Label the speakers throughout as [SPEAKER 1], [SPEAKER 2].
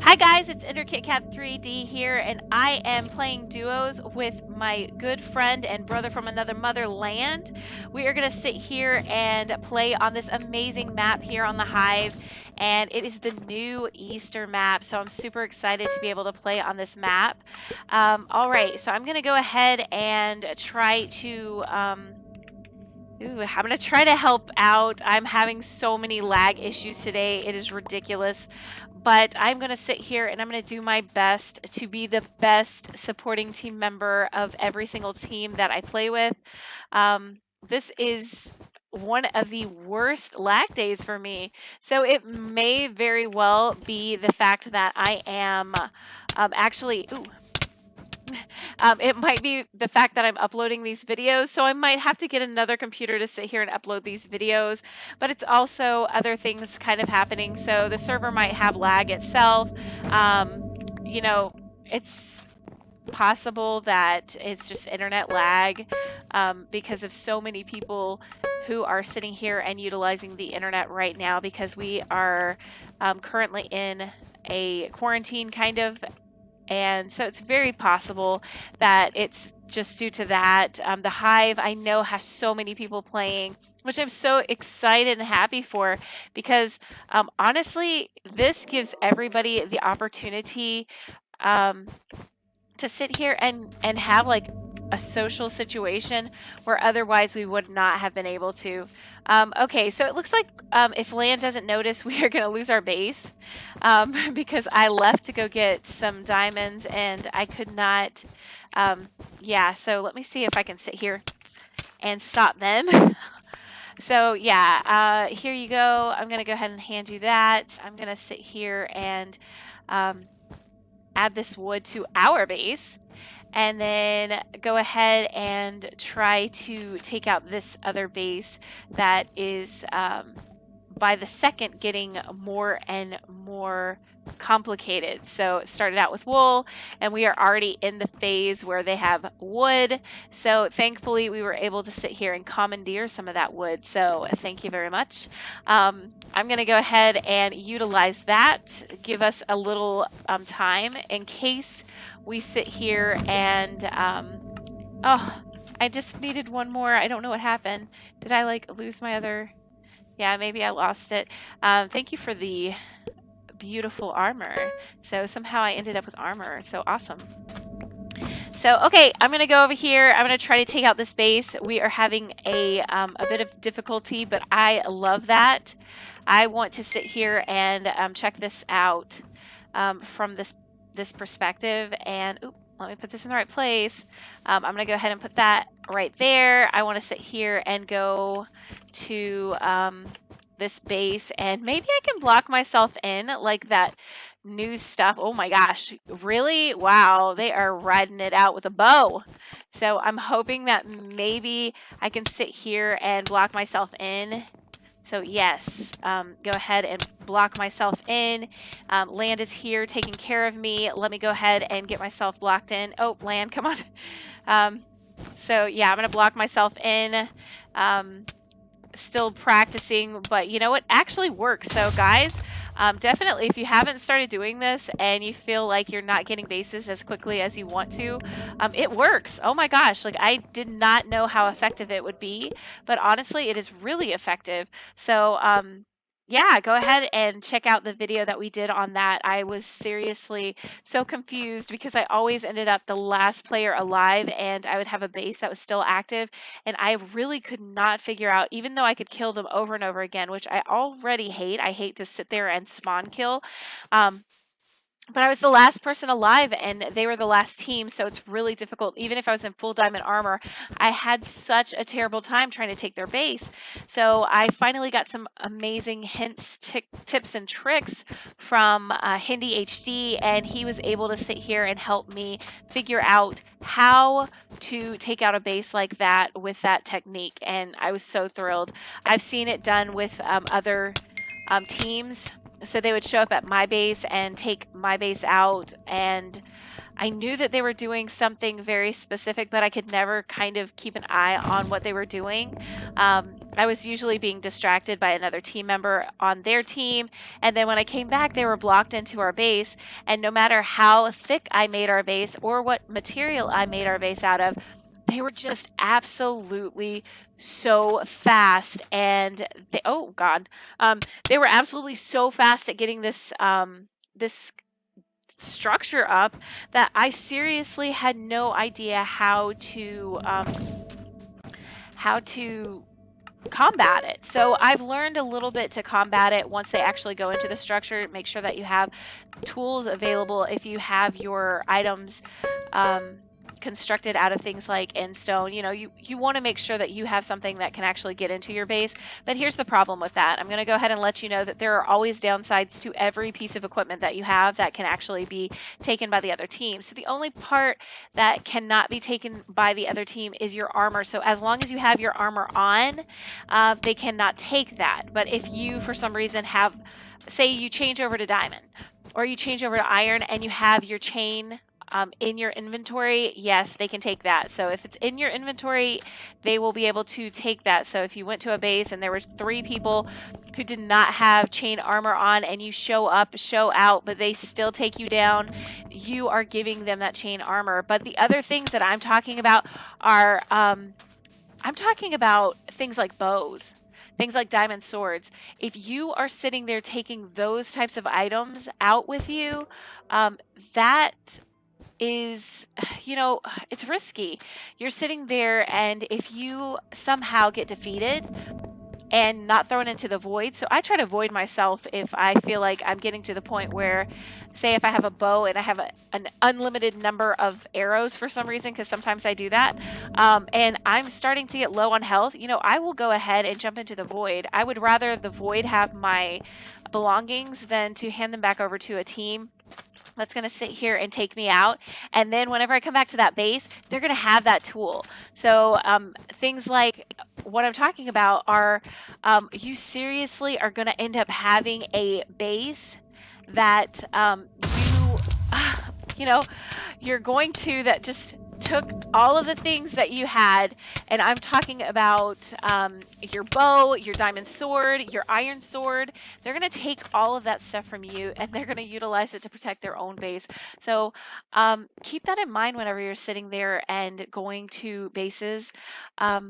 [SPEAKER 1] Hi guys, it's EnderKitKat3D here, and I am playing duos with my good friend and brother from another mother, Land. We are going to sit here and play on this amazing map here on the Hive, and it is the new Easter map, so I'm super excited to be able to play on this map. All right, so I'm going to go ahead and try to... I'm gonna try to help out. I'm having so many lag issues today. It is ridiculous. But I'm gonna sit here and I'm gonna do my best to be the best supporting team member of every single team that I play with. This is one of the worst lag days for me. So it may very well be the fact that I am actually, it might be the fact that I'm uploading these videos, so I might have to get another computer to sit here and upload these videos, but it's also other things kind of happening, so the server might have lag itself. You know, it's possible that it's just internet lag because of so many people who are sitting here and utilizing the internet right now because we are currently in a quarantine kind of, and so it's very possible that it's just due to that. The Hive, I know, has so many people playing, which I'm so excited and happy for because honestly, this gives everybody the opportunity um, to sit here and have like a social situation where otherwise we would not have been able to. Okay, so it looks like if Land doesn't notice, we are going to lose our base because I left to go get some diamonds and I could not. Yeah, so let me see if I can sit here and stop them. So yeah, here you go. I'm going to go ahead and hand you that. I'm going to sit here and add this wood to our base, and then go ahead and try to take out this other base that is by the second getting more and more complicated. So it started out with wool, and we are already in the phase where they have wood. So thankfully we were able to sit here and commandeer some of that wood. So thank you very much. I'm going to go ahead and utilize that, give us a little time in case we sit here and oh, I just needed one more. I don't know what happened. Did I like lose my other? Yeah, maybe I lost it. Thank you for the beautiful armor. So somehow I ended up with armor. So awesome. So, okay, I'm going to go over here. I'm going to try to take out this base. We are having a bit of difficulty, but I love that. I want to sit here and check this out from this perspective. And oops, let me put this in the right place. I'm going to go ahead and put that right there. I want to sit here and go to this base, and maybe I can block myself in like that new stuff. Oh my gosh, really? Wow, they are riding it out with a bow. So I'm hoping that maybe I can sit here and block myself in. So yes, go ahead and block myself in. Land is here taking care of me. Let me go ahead and get myself blocked in. Oh, Land, come on. So yeah, I'm going to block myself in. Still practicing, but you know, it actually works. So guys, definitely if you haven't started doing this and you feel like you're not getting bases as quickly as you want to, it works. Oh my gosh, like I did not know how effective it would be, but honestly it is really effective. So yeah, go ahead and check out the video that we did on that. I was seriously so confused because I always ended up the last player alive, and I would have a base that was still active, and I really could not figure out, even though I could kill them over and over again, which I already hate. I hate to sit there and spawn kill. But I was the last person alive and they were the last team, so it's really difficult. Even if I was in full diamond armor, I had such a terrible time trying to take their base. So I finally got some amazing hints, tips, and tricks from Hindi HD, and he was able to sit here and help me figure out how to take out a base like that with that technique, and I was so thrilled. I've seen it done with other teams. So they would show up at my base and take my base out, and I knew that they were doing something very specific, but I could never kind of keep an eye on what they were doing. I was usually being distracted by another team member on their team. And then when I came back, they were blocked into our base. And no matter how thick I made our base or what material I made our base out of, they were just absolutely so fast. And oh God, they were absolutely so fast at getting this structure up that I seriously had no idea how to combat it. So I've learned a little bit to combat it once they actually go into the structure. Make sure that you have tools available if you have your items constructed out of things like endstone. You want to make sure that you have something that can actually get into your base. But here's the problem with that. I'm going to go ahead and let you know that there are always downsides to every piece of equipment that you have that can actually be taken by the other team. So the only part that cannot be taken by the other team is your armor. So as long as you have your armor on, they cannot take that. But if you, for some reason, say you change over to diamond or you change over to iron and you have your chain in your inventory, yes, they can take that. So if it's in your inventory, they will be able to take that. So if you went to a base and there was 3 people who did not have chain armor on and you show up, show out, but they still take you down, you are giving them that chain armor. But the other things that I'm talking about are, I'm talking about things like bows. Things like diamond swords. If you are sitting there taking those types of items out with you, that is, it's risky. You're sitting there, and if you somehow get defeated and not thrown into the void, so I try to void myself if I feel like I'm getting to the point where, say, if I have a bow and I have an unlimited number of arrows for some reason, because sometimes I do that, and I'm starting to get low on health, I will go ahead and jump into the void. I would rather the void have my belongings than to hand them back over to a team that's going to sit here and take me out. And then whenever I come back to that base, they're going to have that tool. So things like what I'm talking about are you seriously are going to end up having a base that you're going to that just took all of the things that you had, and I'm talking about your bow, your diamond sword, your iron sword. They're going to take all of that stuff from you and they're going to utilize it to protect their own base. So keep that in mind whenever you're sitting there and going to bases. I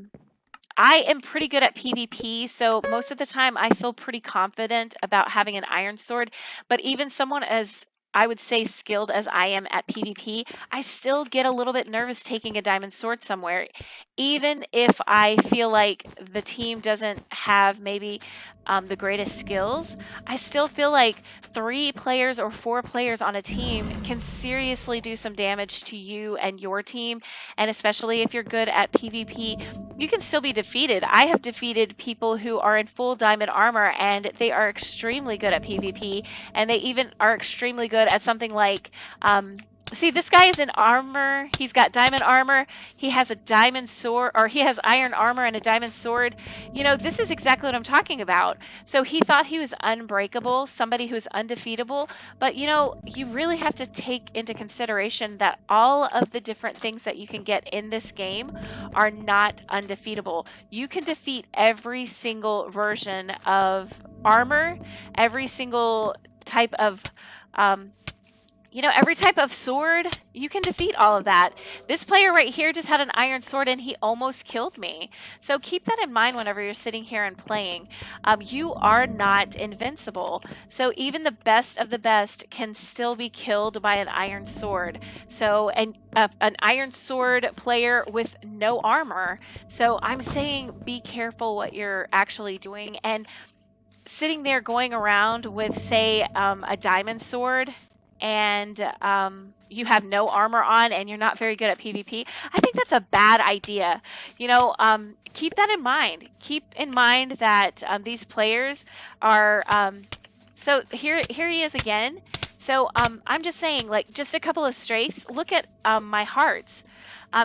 [SPEAKER 1] am pretty good at PvP, so most of the time I feel pretty confident about having an iron sword, but even someone as I would say skilled as I am at PvP, I still get a little bit nervous taking a diamond sword somewhere. Even if I feel like the team doesn't have maybe the greatest skills, I still feel like 3 players or 4 players on a team can seriously do some damage to you and your team. And especially if you're good at PvP, you can still be defeated. I have defeated people who are in full diamond armor and they are extremely good at PvP, and they even are extremely good at something like see, this guy is in armor. He's got diamond armor. He has a diamond sword, or he has iron armor and a diamond sword. This is exactly what I'm talking about. So he thought he was unbreakable, somebody who's undefeatable. But you really have to take into consideration that all of the different things that you can get in this game are not undefeatable. You can defeat every single version of armor, every single type of every type of sword, you can defeat all of that. This player right here just had an iron sword and he almost killed me. So keep that in mind whenever you're sitting here and playing. You are not invincible. So even the best of the best can still be killed by an iron sword. So, and an iron sword player with no armor. So I'm saying be careful what you're actually doing. And sitting there going around with, say, a diamond sword, and you have no armor on and you're not very good at PvP, I think that's a bad idea. Keep that in mind. Keep in mind that these players are so here he is again. So I'm just saying, like, just a couple of strafes. Look at my hearts.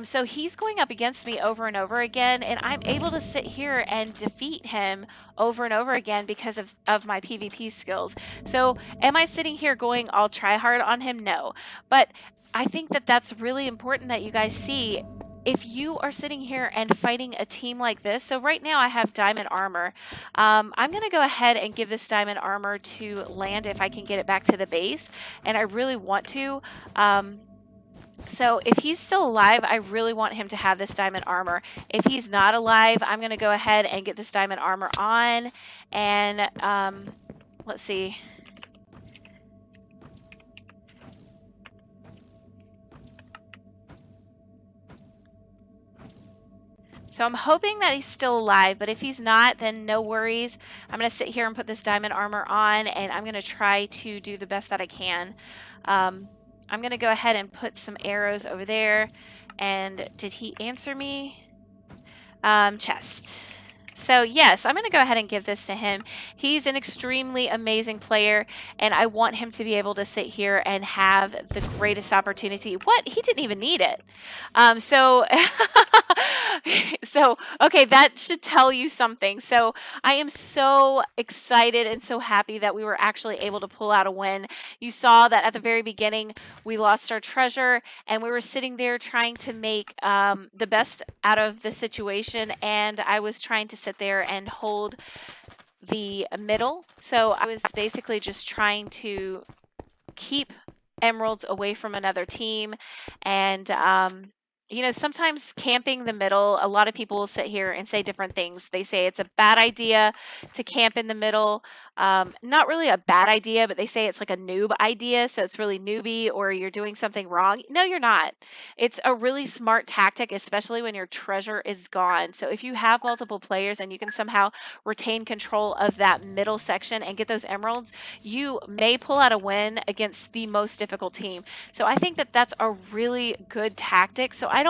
[SPEAKER 1] So he's going up against me over and over again, and I'm able to sit here and defeat him over and over again because of my PvP skills. So am I sitting here going, I'll try hard on him? No. But I think that that's really important that you guys see. if you are sitting here and fighting a team like this, so right now I have diamond armor. I'm going to go ahead and give this diamond armor to land if I can get it back to the base, and I really want to. So if he's still alive, I really want him to have this diamond armor. If he's not alive, I'm going to go ahead and get this diamond armor on, and let's see. So I'm hoping that he's still alive, but if he's not, then no worries. I'm going to sit here and put this diamond armor on, and I'm going to try to do the best that I can. I'm going to go ahead and put some arrows over there. And did he answer me? Chest. So yes, I'm going to go ahead and give this to him. He's an extremely amazing player, and I want him to be able to sit here and have the greatest opportunity. What? He didn't even need it. So okay, that should tell you something. So I am so excited and so happy that we were actually able to pull out a win. You saw that at the very beginning, we lost our treasure, and we were sitting there trying to make the best out of the situation, and I was trying to sit there and hold the middle. So I was basically just trying to keep emeralds away from another team, and you know, sometimes camping the middle, a lot of people will sit here and say different things. They say it's a bad idea to camp in the middle. Not really a bad idea, but they say it's like a noob idea. So it's really newbie, or you're doing something wrong. No, you're not. It's a really smart tactic, especially when your treasure is gone. So if you have multiple players and you can somehow retain control of that middle section and get those emeralds, you may pull out a win against the most difficult team. So I think that that's a really good tactic. So I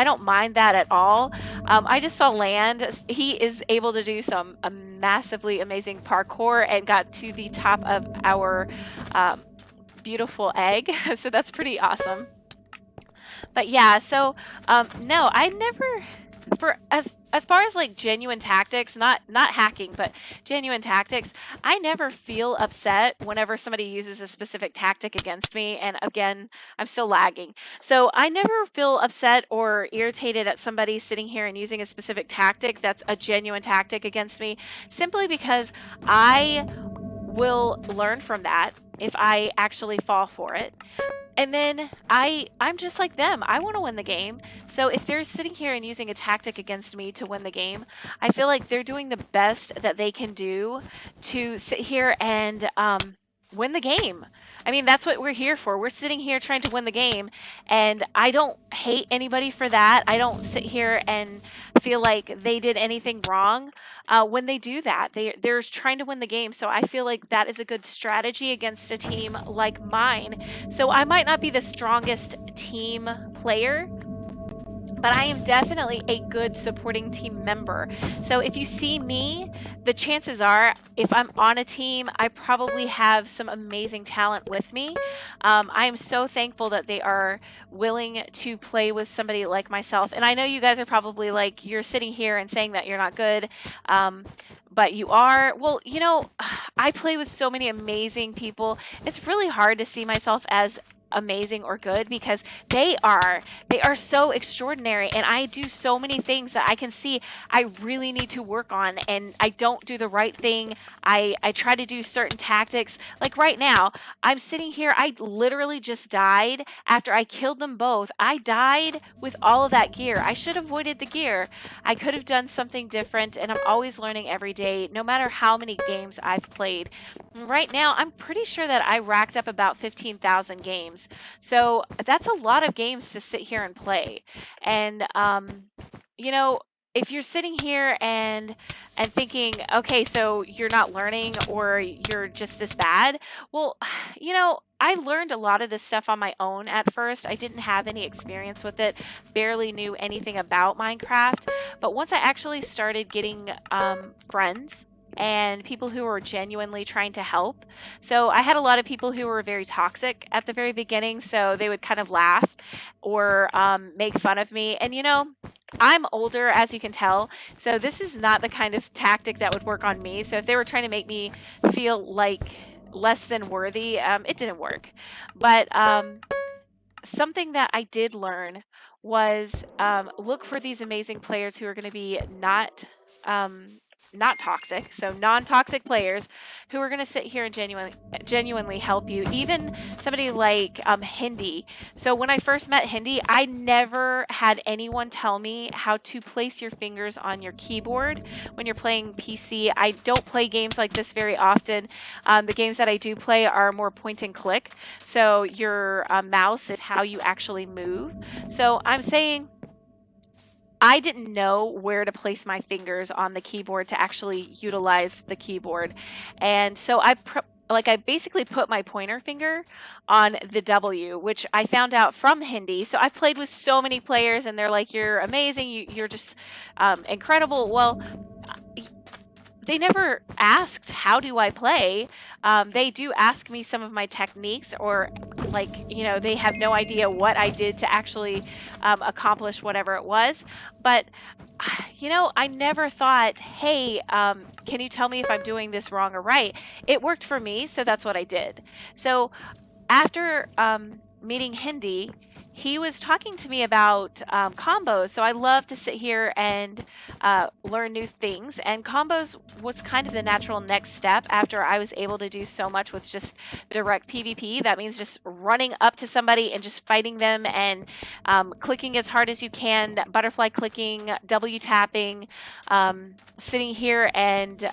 [SPEAKER 1] don't mind that at all. I just saw Land. He is able to do some massively amazing parkour and got to the top of our beautiful egg. So that's pretty awesome. But yeah, so no, I never, for as far as like genuine tactics, not hacking, but genuine tactics, I never feel upset whenever somebody uses a specific tactic against me. And again, I'm still lagging. So I never feel upset or irritated at somebody sitting here and using a specific tactic that's a genuine tactic against me, simply because I will learn from that if I actually fall for it. And then I'm just like them. I want to win the game. So if they're sitting here and using a tactic against me to win the game, I feel like they're doing the best that they can do to sit here and win the game. I mean, that's what we're here for. We're sitting here trying to win the game, and I don't hate anybody for that. I don't sit here and feel like they did anything wrong when they do that. They're trying to win the game, so I feel like that is a good strategy against a team like mine. So I might not be the strongest team player, but I am definitely a good supporting team member. So if you see me, the chances are, if I'm on a team, I probably have some amazing talent with me. I am so thankful that they are willing to play with somebody like myself. And I know you guys are probably like, you're sitting here and saying that you're not good. But you are. Well, you know, I play with so many amazing people. It's really hard to see myself as amazing or good, because they are so extraordinary, and I do so many things that I can see I really need to work on, and I don't do the right thing. I try to do certain tactics. Like right now, I'm sitting here, I literally just died after I killed them both. I died with all of that gear. I should have avoided the gear. I could have done something different, and I'm always learning every day, no matter how many games I've played. Right now, I'm pretty sure that I racked up about 15,000 games. So that's a lot of games to sit here and play. And, you know, if you're sitting here and thinking, okay, so you're not learning or you're just this bad, well, you know, I learned a lot of this stuff on my own at first. I didn't have any experience with it, barely knew anything about Minecraft. But once I actually started getting friends and people who were genuinely trying to help. So I had a lot of people who were very toxic at the very beginning, so they would kind of laugh or make fun of me. And, you know, I'm older, as you can tell, so this is not the kind of tactic that would work on me. So if they were trying to make me feel like less than worthy, it didn't work. But something that I did learn was look for these amazing players who are going to be um, not toxic, so non-toxic players who are going to sit here and genuinely help you. Even somebody like Hindi. So when I first met Hindi, I never had anyone tell me how to place your fingers on your keyboard when you're playing PC. I don't play games like this very often. The games that I do play are more point and click, so your mouse is how you actually move. So I'm saying I didn't know where to place my fingers on the keyboard to actually utilize the keyboard. And so I basically put my pointer finger on the W, which I found out from Hindi. So I've played with so many players and they're like, you're amazing. You're just incredible. Well, they never asked how do I play. They do ask me some of my techniques, or like, they have no idea what I did to actually accomplish whatever it was. But I never thought, hey, can you tell me if I'm doing this wrong or right? It worked for me, so that's what I did. So after meeting Hindi, he was talking to me about combos. So I love to sit here and learn new things. And combos was kind of the natural next step after I was able to do so much with just direct PvP. That means just running up to somebody and just fighting them and clicking as hard as you can, butterfly clicking, W tapping, sitting here and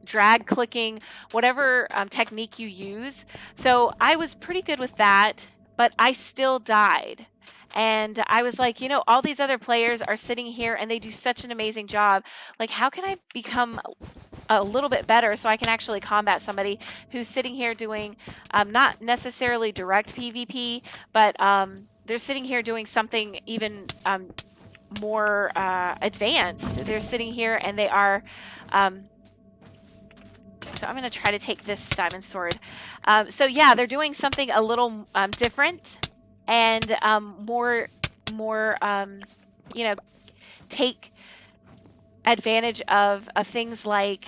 [SPEAKER 1] drag clicking, whatever technique you use. So I was pretty good with that, but I still died. And I was like, all these other players are sitting here and they do such an amazing job. Like, how can I become a little bit better so I can actually combat somebody who's sitting here doing not necessarily direct PvP, but they're sitting here doing something even more advanced. They're sitting here and they are so I'm going to try to take this diamond sword. So yeah, they're doing something a little different and more, take advantage of things like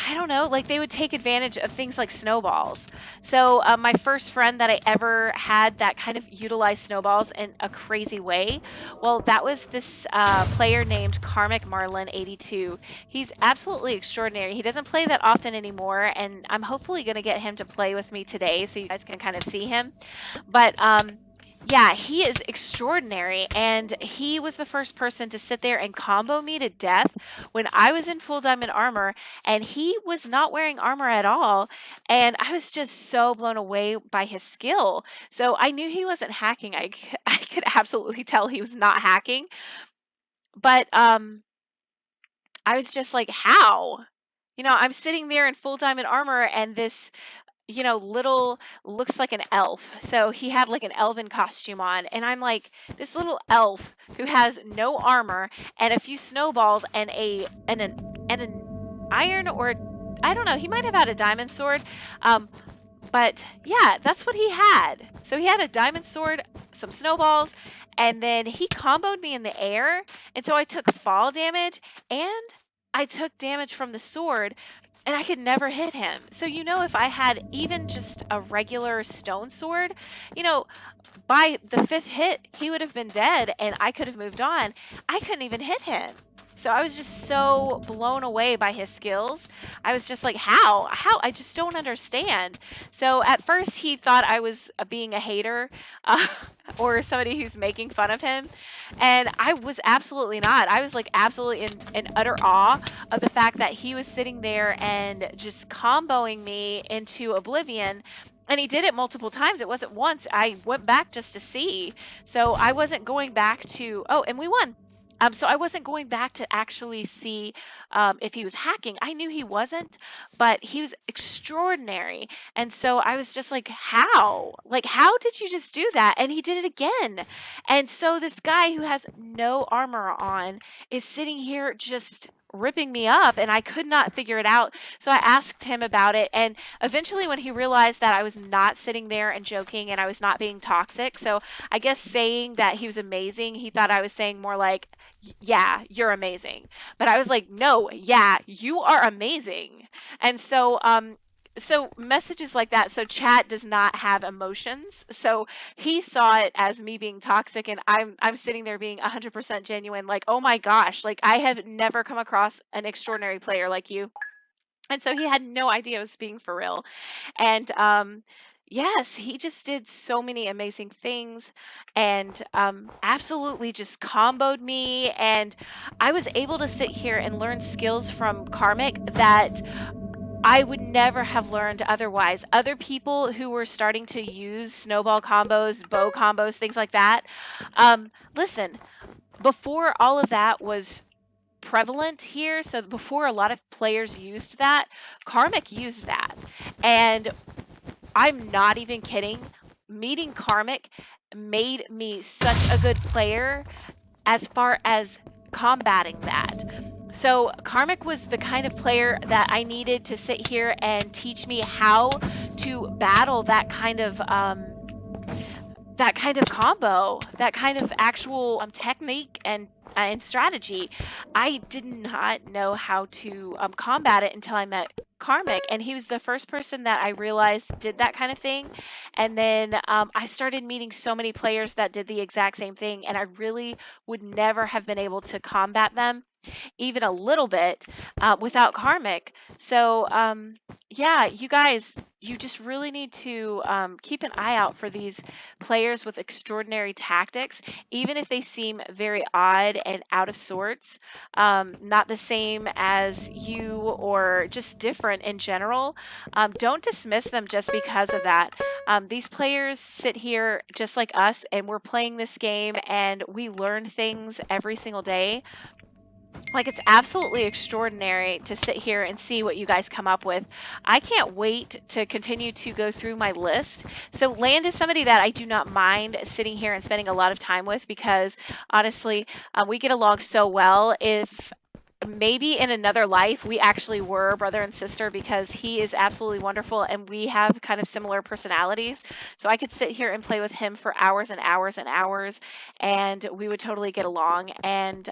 [SPEAKER 1] I don't know, like they would take advantage of things like snowballs. So my first friend that I ever had that kind of utilized snowballs in a crazy way, well, that was this player named Karmic Marlin 82. He's absolutely extraordinary. He doesn't play that often anymore, and I'm hopefully going to get him to play with me today so you guys can kind of see him. But yeah, he is extraordinary, and he was the first person to sit there and combo me to death when I was in full diamond armor, and he was not wearing armor at all, and I was just so blown away by his skill. So I knew he wasn't hacking. I could absolutely tell he was not hacking, but I was just like, how? I'm sitting there in full diamond armor, and this little looks like an elf. So he had like an elven costume on, and I'm like, this little elf who has no armor and a few snowballs and an iron, or I don't know, he might have had a diamond sword. But yeah, that's what he had. So he had a diamond sword, some snowballs, and then he comboed me in the air. And so I took fall damage and I took damage from the sword, and I could never hit him. So, if I had even just a regular stone sword, you know, by the fifth hit, he would have been dead and I could have moved on. I couldn't even hit him. So I was just so blown away by his skills. I was just like, how? How? I just don't understand. So at first he thought I was being a hater uh, or somebody who's making fun of him. And I was absolutely not. I was like absolutely in utter awe of the fact that he was sitting there and just comboing me into oblivion. And he did it multiple times. It wasn't once. I went back just to see. So I wasn't going back to, oh, and we won. So I wasn't going back to actually see if he was hacking. I knew he wasn't, but he was extraordinary. And so I was just like, how? Like, how did you just do that? And he did it again. And so this guy who has no armor on is sitting here just ripping me up, and I could not figure it out. So I asked him about it, and eventually when he realized that I was not sitting there and joking and I was not being toxic, so I guess saying that he was amazing, he thought I was saying more like, yeah, you're amazing. But I was like, no, yeah, you are amazing. And so So messages like that, so chat does not have emotions. So he saw it as me being toxic, and I'm sitting there being 100% genuine, like, oh my gosh, like I have never come across an extraordinary player like you. And so he had no idea I was being for real. And yes, he just did so many amazing things, and absolutely just comboed me. And I was able to sit here and learn skills from Karmic that I would never have learned otherwise. Other people who were starting to use snowball combos, bow combos, things like that. Listen, before all of that was prevalent here, so before a lot of players used that, Karmic used that. And I'm not even kidding. Meeting Karmic made me such a good player as far as combating that. So Karmic was the kind of player that I needed to sit here and teach me how to battle that kind of combo, that kind of actual technique and strategy. I did not know how to combat it until I met Karmic, and he was the first person that I realized did that kind of thing. And then I started meeting so many players that did the exact same thing, and I really would never have been able to combat them even a little bit without Karmic. So, yeah, you guys, you just really need to keep an eye out for these players with extraordinary tactics, even if they seem very odd and out of sorts, not the same as you or just different in general. Don't dismiss them just because of that. These players sit here just like us, and we're playing this game, and we learn things every single day. Like, it's absolutely extraordinary to sit here and see what you guys come up with. I can't wait to continue to go through my list. So Land is somebody that I do not mind sitting here and spending a lot of time with, because honestly, we get along so well. If maybe in another life we actually were brother and sister, because he is absolutely wonderful and we have kind of similar personalities. So I could sit here and play with him for hours and hours and hours, and we would totally get along. And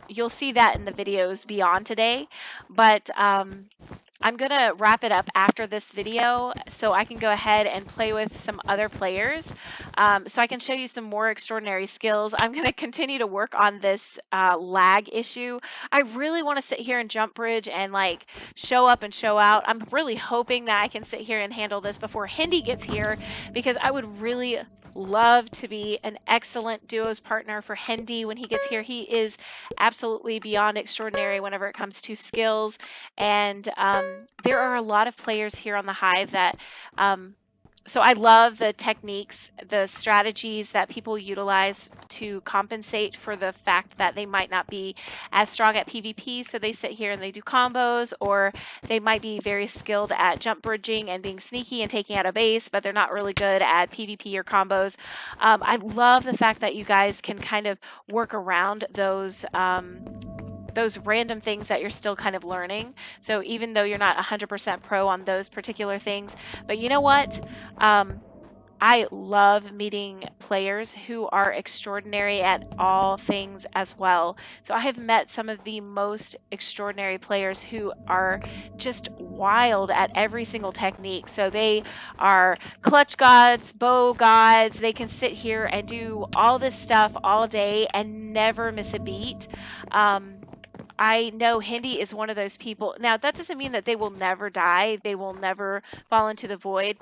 [SPEAKER 1] you'll see that in the videos beyond today. But I'm going to wrap it up after this video so I can go ahead and play with some other players, so I can show you some more extraordinary skills. I'm going to continue to work on this lag issue. I really want to sit here and jump bridge and like show up and show out. I'm really hoping that I can sit here and handle this before Hindi gets here, because I would really love to be an excellent duos partner for Hindi when he gets here. He is absolutely beyond extraordinary whenever it comes to skills. And there are a lot of players here on the Hive that so I love the techniques, the strategies that people utilize to compensate for the fact that they might not be as strong at PvP. So they sit here and they do combos, or they might be very skilled at jump bridging and being sneaky and taking out a base, but they're not really good at PvP or combos. I love the fact that you guys can kind of work around those random things that you're still kind of learning. So even though you're not 100% pro on those particular things, but you know what? I love meeting players who are extraordinary at all things as well. So I have met some of the most extraordinary players who are just wild at every single technique. So they are clutch gods, bow gods. They can sit here and do all this stuff all day and never miss a beat. I know Hindi is one of those people. Now, that doesn't mean that they will never die, they will never fall into the void.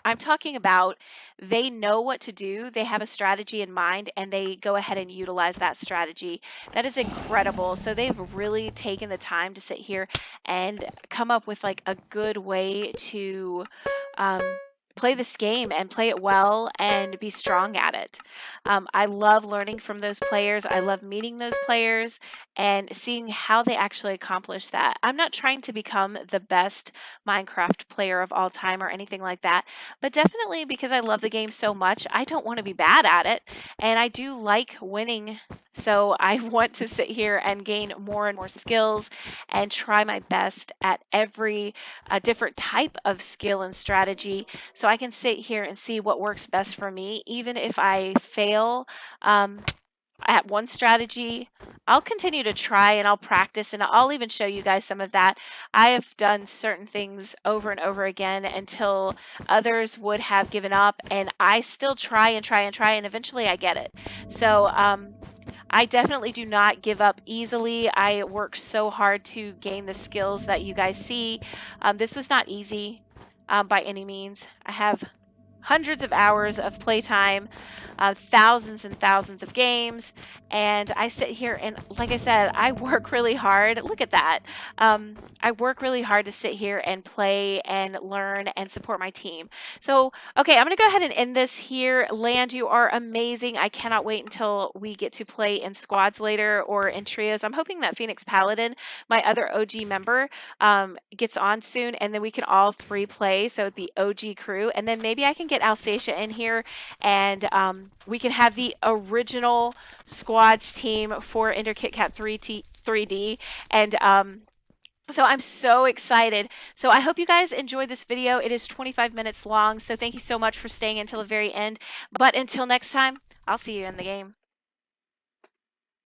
[SPEAKER 1] I'm talking about they know what to do, they have a strategy in mind, and they go ahead and utilize that strategy. That is incredible. So they've really taken the time to sit here and come up with like a good way to um, play this game and play it well and be strong at it. I love learning from those players. I love meeting those players and seeing how they actually accomplish that. I'm not trying to become the best Minecraft player of all time or anything like that, but definitely because I love the game so much, I don't want to be bad at it. And I do like winning. So I want to sit here and gain more and more skills and try my best at every different type of skill and strategy, so I can sit here and see what works best for me. Even if I fail, um, at one strategy, I'll continue to try and I'll practice and I'll even show you guys some of that. I have done certain things over and over again until others would have given up, and I still try and try and try, and eventually I get it. So I definitely do not give up easily. I work so hard to gain the skills that you guys see. This was not easy by any means. I have hundreds of hours of playtime, thousands and thousands of games, and I sit here and, like I said, I work really hard. Look at that. I work really hard to sit here and play and learn and support my team. So, okay, I'm going to go ahead and end this here. Land, you are amazing. I cannot wait until we get to play in squads later or in trios. I'm hoping that Phoenix Paladin, my other OG member, gets on soon, and then we can all three play. So the OG crew, and then maybe I can get Alsacia in here, and we can have the original squads team for Ender KitKat 3D. And so I'm so excited. So I hope you guys enjoyed this video. It is 25 minutes long, so thank you so much for staying until the very end. But until next time, I'll see you in the game.